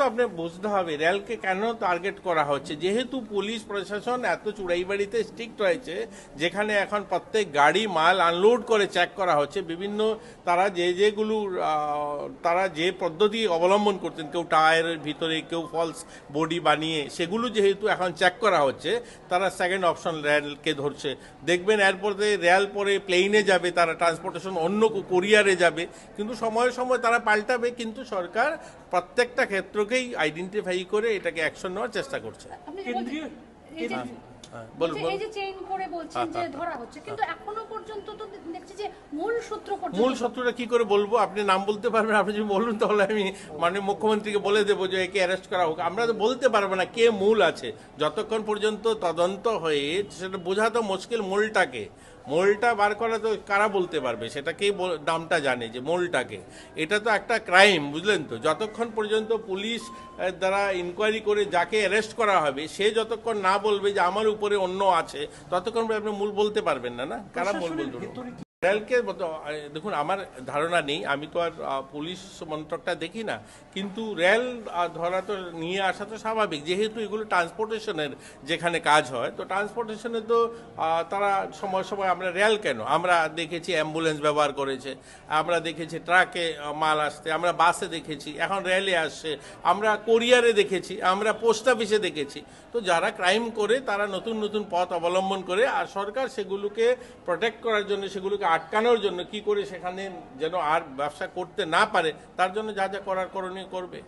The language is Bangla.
আপনার বুঝতে হবে রেলকে কেন টার্গেট করা হচ্ছে। যেহেতু পুলিশ প্রশাসন এত চুড়াইবাড়িতে স্ট্রিক্ট হয়েছে, যেখানে এখন প্রত্যেক গাড়ি মাল আনলোড করে চেক করা হচ্ছে, বিভিন্ন তারা যেগুলো তারা যে পদ্ধতি অবলম্বন করতেন, কেউ টায়ারের ভিতরে, কেউ ফলস বডি বানিয়ে, সেগুলো যেহেতু এখন চেক করা হচ্ছে, তারা সেকেন্ড অপশন রেলকে ধরছে। দেখবেন এরপরে রেল পরে প্লেনে যাবে, তারা ট্রান্সপোর্টেশন অন্য কোরিয়ারে যাবে, কিন্তু সময়ে সময় তারা পাল্টাবে। কিন্তু সরকার প্রত্যেকটা ক্ষেত্রকেই আইডেন্টিফাই করে এটাকে অ্যাকশন নেওয়ার চেষ্টা করছে। কেন্দ্রীয় এই যে চেইন করে বলছেন যে ধরা হচ্ছে, কিন্তু এখনো পর্যন্ত তো দেখছি যে মূল সূত্রটা কি করে বলবো? আপনি নাম বলতে পারবেন? আপনি যদি বলুন তাহলে আমি মাননীয় মুখ্যমন্ত্রীকে বলে দেবো যে একে অ্যারেস্ট করা হোক। আমরা তো বলতে পারবো না কে মূল আছে, যতক্ষণ পর্যন্ত তদন্ত হয়ে সেটা বোঝা তো মুশকিল। মূলটা বার করা তো কারা বলতে পারবে? সেটাকেই নামটা জানে যে মূলটাকে। এটা তো একটা ক্রাইম, বুঝলেন তো। যতক্ষণ পর্যন্ত পুলিশ দ্বারা ইনকোয়ারি করে যাকে অ্যারেস্ট করা হবে, সে যতক্ষণ না বলবে যে আমার উপরে অন্য আছে, ততক্ষণ আপনি মূল বলতে পারবেন না। না, কারা মূল বলতে? রেলকে দেখুন, আমার ধারণা নেই, আমি তো আর পুলিশ মন্ত্রকটা দেখি না, কিন্তু রেল ধরা তো নিয়ে আসা তো স্বাভাবিক, যেহেতু এগুলো ট্রান্সপোর্টেশনের যেখানে কাজ হয়। তো ট্রান্সপোর্টেশনে তো তারা সময় সময়, আমরা রেল কেন, আমরা দেখেছি অ্যাম্বুলেন্স ব্যবহার করেছে, আমরা দেখেছি ট্রাকে মাল আসতে, আমরা বাসে দেখেছি, এখন রেলে আসছে, আমরা কোরিয়ারে দেখেছি, আমরা পোস্ট অফিসে দেখেছি। তো যারা ক্রাইম করে তারা নতুন নতুন পথ অবলম্বন করে, আর সরকার সেগুলোকে প্রোটেক্ট করার জন্য, সেগুলোকে আটকানোর জন্য, কি করে সেখানে যেন আর ব্যবসা করতে না পারে, তার জন্য যা যা করার করণীয় করবে।